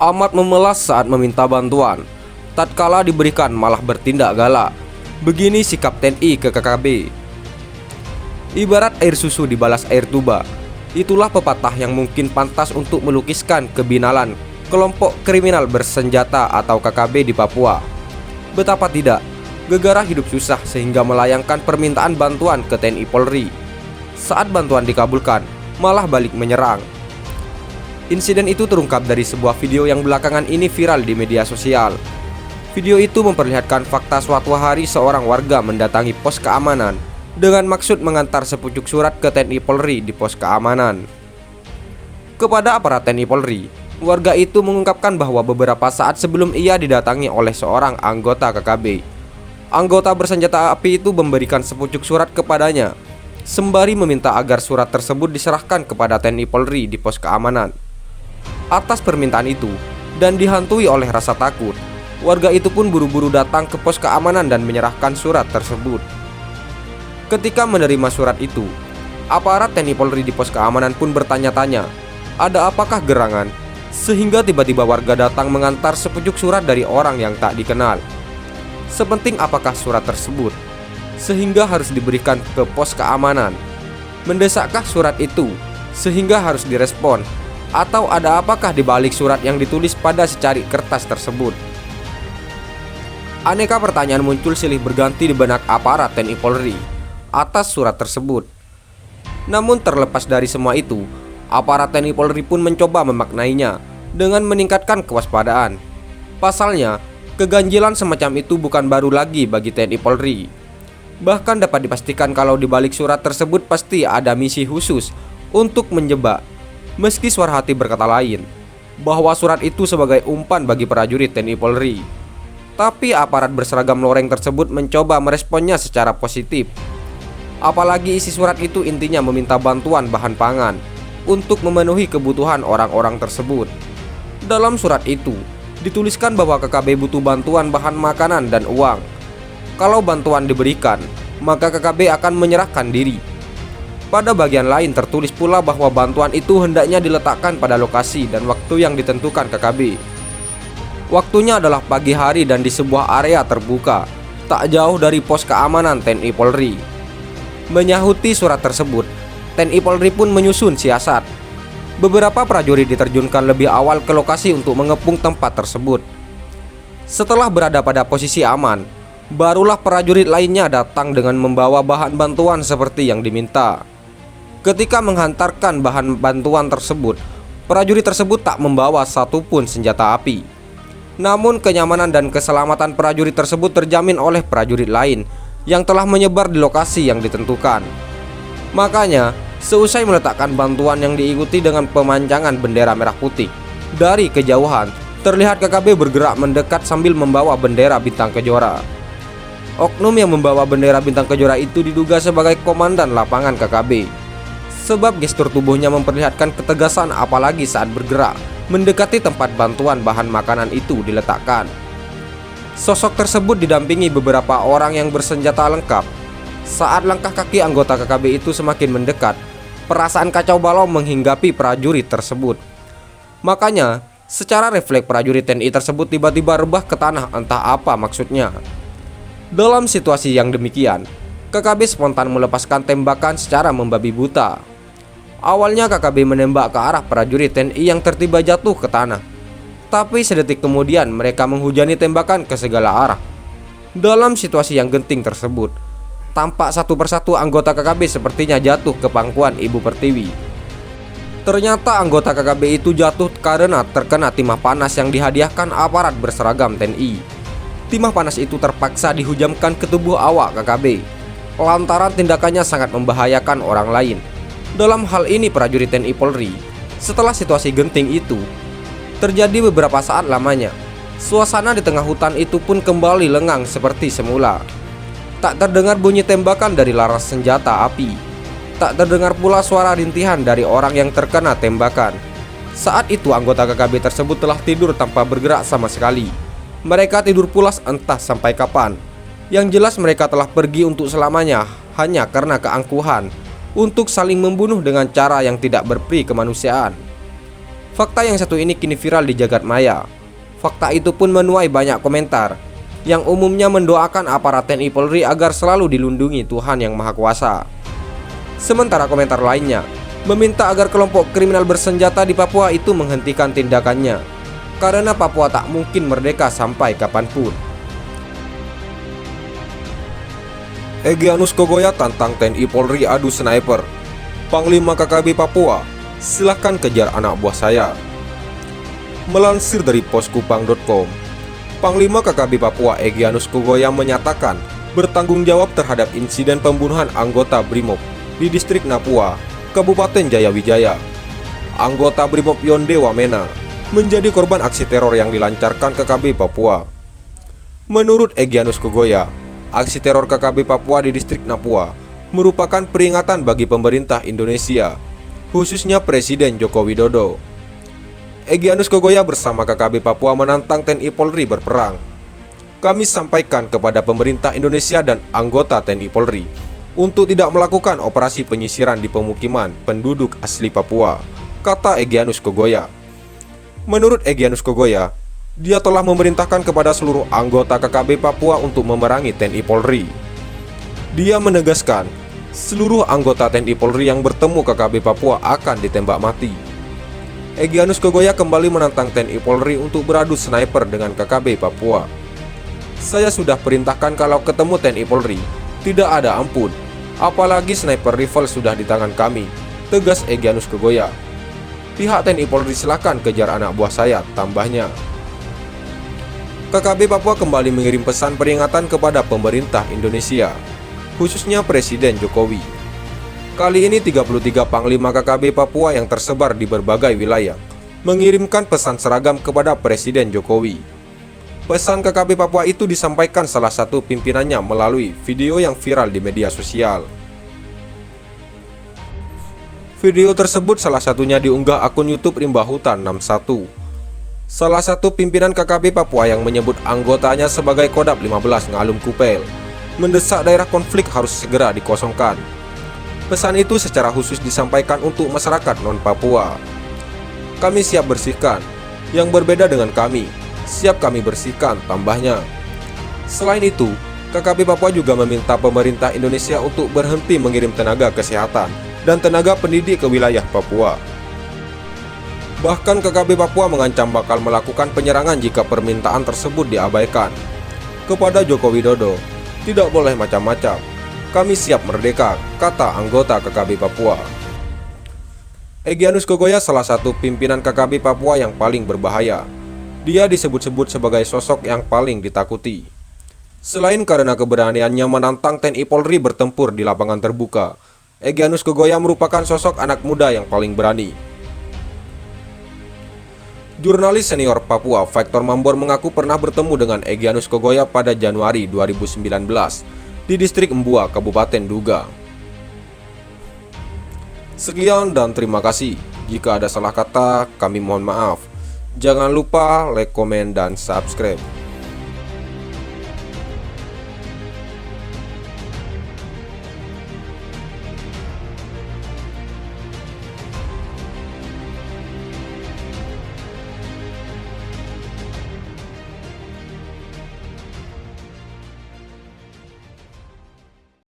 amat memelas saat meminta bantuan. Tatkala diberikan malah bertindak galak. Begini sikap TNI ke KKB. Ibarat air susu dibalas air tuba. Itulah pepatah yang mungkin pantas untuk melukiskan kebinalan kelompok kriminal bersenjata atau KKB di Papua. Betapa tidak, Gegara hidup susah sehingga melayangkan permintaan bantuan ke TNI Polri. Saat bantuan dikabulkan, malah balik menyerang. Insiden itu terungkap dari sebuah video yang belakangan ini viral di media sosial. Video itu memperlihatkan fakta suatu hari seorang warga mendatangi pos keamanan dengan maksud mengantar sepucuk surat ke TNI Polri di pos keamanan. Kepada aparat TNI Polri, warga itu mengungkapkan bahwa beberapa saat sebelum ia didatangi oleh seorang anggota KKB, anggota bersenjata api itu memberikan sepucuk surat kepadanya, sembari meminta agar surat tersebut diserahkan kepada TNI Polri di pos keamanan. Atas permintaan itu, dan dihantui oleh rasa takut, warga itu pun buru-buru datang ke pos keamanan dan menyerahkan surat tersebut. Ketika menerima surat itu, aparat TNI Polri di pos keamanan pun bertanya-tanya, ada apakah gerangan? Sehingga tiba-tiba warga datang mengantar sepucuk surat dari orang yang tak dikenal. Sepenting apakah surat tersebut, sehingga harus diberikan ke pos keamanan? Mendesakkah surat itu, sehingga harus direspon? Atau ada apakah di balik surat yang ditulis pada secari kertas tersebut? Aneka pertanyaan muncul silih berganti di benak aparat TNI Polri atas surat tersebut. Namun terlepas dari semua itu, aparat TNI Polri pun mencoba memaknainya dengan meningkatkan kewaspadaan. Pasalnya, keganjilan semacam itu bukan baru lagi bagi TNI Polri. Bahkan dapat dipastikan kalau di balik surat tersebut pasti ada misi khusus untuk menjebak. Meski suara hati berkata lain, bahwa surat itu sebagai umpan bagi prajurit TNI Polri. Tapi aparat berseragam loreng tersebut mencoba meresponnya secara positif. Apalagi isi surat itu intinya meminta bantuan bahan pangan untuk memenuhi kebutuhan orang-orang tersebut. Dalam surat itu, dituliskan bahwa KKB butuh bantuan bahan makanan dan uang. Kalau bantuan diberikan, maka KKB akan menyerahkan diri. Pada bagian lain tertulis pula bahwa bantuan itu hendaknya diletakkan pada lokasi dan waktu yang ditentukan KKB. Waktunya adalah pagi hari dan di sebuah area terbuka, tak jauh dari pos keamanan TNI Polri. Menyahuti surat tersebut, TNI Polri pun menyusun siasat. Beberapa prajurit diterjunkan lebih awal ke lokasi untuk mengepung tempat tersebut. Setelah berada pada posisi aman, barulah prajurit lainnya datang dengan membawa bahan bantuan seperti yang diminta. Ketika menghantarkan bahan bantuan tersebut, prajurit tersebut tak membawa satupun senjata api. Namun kenyamanan dan keselamatan prajurit tersebut terjamin oleh prajurit lain yang telah menyebar di lokasi yang ditentukan. Makanya, seusai meletakkan bantuan yang diikuti dengan pemancangan bendera merah putih, dari kejauhan terlihat KKB bergerak mendekat sambil membawa bendera bintang kejora. Oknum yang membawa bendera bintang kejora itu diduga sebagai komandan lapangan KKB. Sebab gestur tubuhnya memperlihatkan ketegasan apalagi saat bergerak mendekati tempat bantuan bahan makanan itu diletakkan. Sosok tersebut didampingi beberapa orang yang bersenjata lengkap. Saat langkah kaki anggota KKB itu semakin mendekat, perasaan kacau balau menghinggapi prajurit tersebut. Makanya, secara refleks prajurit TNI tersebut tiba-tiba rebah ke tanah, entah apa maksudnya. Dalam situasi yang demikian, KKB spontan melepaskan tembakan secara membabi buta. Awalnya KKB menembak ke arah prajurit TNI yang tertiba jatuh ke tanah. Tapi sedetik kemudian mereka menghujani tembakan ke segala arah. Dalam situasi yang genting tersebut, tampak satu persatu anggota KKB sepertinya jatuh ke pangkuan Ibu Pertiwi. Ternyata anggota KKB itu jatuh karena terkena timah panas yang dihadiahkan aparat berseragam TNI. Timah panas itu terpaksa dihujamkan ke tubuh awak KKB, lantaran tindakannya sangat membahayakan orang lain. Dalam hal ini prajurit TNI Polri, setelah situasi genting itu terjadi beberapa saat lamanya, suasana di tengah hutan itu pun kembali lengang seperti semula. Tak terdengar bunyi tembakan dari laras senjata api. Tak terdengar pula suara rintihan dari orang yang terkena tembakan. Saat itu anggota KKB tersebut telah tidur tanpa bergerak sama sekali. Mereka tidur pulas entah sampai kapan. Yang jelas mereka telah pergi untuk selamanya hanya karena keangkuhan untuk saling membunuh dengan cara yang tidak berperi kemanusiaan. Fakta yang satu ini kini viral di jagat maya. Fakta itu pun menuai banyak komentar yang umumnya mendoakan aparat TNI Polri agar selalu dilindungi Tuhan Yang Maha Kuasa. Sementara komentar lainnya meminta agar kelompok kriminal bersenjata di Papua itu menghentikan tindakannya, karena Papua tak mungkin merdeka sampai kapanpun. Egyanus Kogoya tantang TNI Polri adu sniper. Panglima KKB Papua, silahkan kejar anak buah saya. Melansir dari poskupang.com, Panglima KKB Papua Egyanus Kogoya menyatakan bertanggung jawab terhadap insiden pembunuhan anggota Brimob di distrik Napua, Kabupaten Jayawijaya. Anggota Brimob Yonde Wamena menjadi korban aksi teror yang dilancarkan KKB Papua. Menurut Egyanus Kogoya, aksi teror KKB Papua di distrik Napua merupakan peringatan bagi pemerintah Indonesia, khususnya Presiden Joko Widodo. Egyanus Kogoya bersama KKB Papua menantang TNI Polri berperang. Kami sampaikan kepada pemerintah Indonesia dan anggota TNI Polri untuk tidak melakukan operasi penyisiran di pemukiman penduduk asli Papua, kata Egyanus Kogoya. Menurut Egyanus Kogoya, dia telah memerintahkan kepada seluruh anggota KKB Papua untuk memerangi TNI Polri. Dia menegaskan, seluruh anggota TNI Polri yang bertemu KKB Papua akan ditembak mati. Egyanus Kogoya kembali menantang TNI Polri untuk beradu sniper dengan KKB Papua. Saya sudah perintahkan kalau ketemu TNI Polri, tidak ada ampun. Apalagi sniper rifle sudah di tangan kami, tegas Egyanus Kogoya. Pihak TNI Polri silakan kejar anak buah saya, tambahnya. KKB Papua kembali mengirim pesan peringatan kepada pemerintah Indonesia, khususnya Presiden Jokowi. Kali ini 33 Panglima KKB Papua yang tersebar di berbagai wilayah mengirimkan pesan seragam kepada Presiden Jokowi. Pesan KKB Papua itu disampaikan salah satu pimpinannya melalui video yang viral di media sosial. Video tersebut salah satunya diunggah akun YouTube Rimba Hutan 61. Salah satu pimpinan KKB Papua yang menyebut anggotanya sebagai Kodam 15 Ngalum Kupel mendesak daerah konflik harus segera dikosongkan. Pesan itu secara khusus disampaikan untuk masyarakat non-Papua. Kami siap bersihkan, yang berbeda dengan kami, siap kami bersihkan, tambahnya. Selain itu, KKB Papua juga meminta pemerintah Indonesia untuk berhenti mengirim tenaga kesehatan dan tenaga pendidik ke wilayah Papua. Bahkan KKB Papua mengancam bakal melakukan penyerangan jika permintaan tersebut diabaikan. Kepada Joko Widodo, tidak boleh macam-macam. Kami siap merdeka, kata anggota KKB Papua. Egyanus Kogoya salah satu pimpinan KKB Papua yang paling berbahaya. Dia disebut-sebut sebagai sosok yang paling ditakuti. Selain karena keberaniannya menantang TNI Polri bertempur di lapangan terbuka, Egyanus Kogoya merupakan sosok anak muda yang paling berani. Jurnalis senior Papua Victor Mambor mengaku pernah bertemu dengan Egyanus Kogoya pada Januari 2019 di distrik Mbua, Kabupaten Duga. Sekian dan terima kasih. Jika ada salah kata, kami mohon maaf. Jangan lupa like, komen, dan subscribe.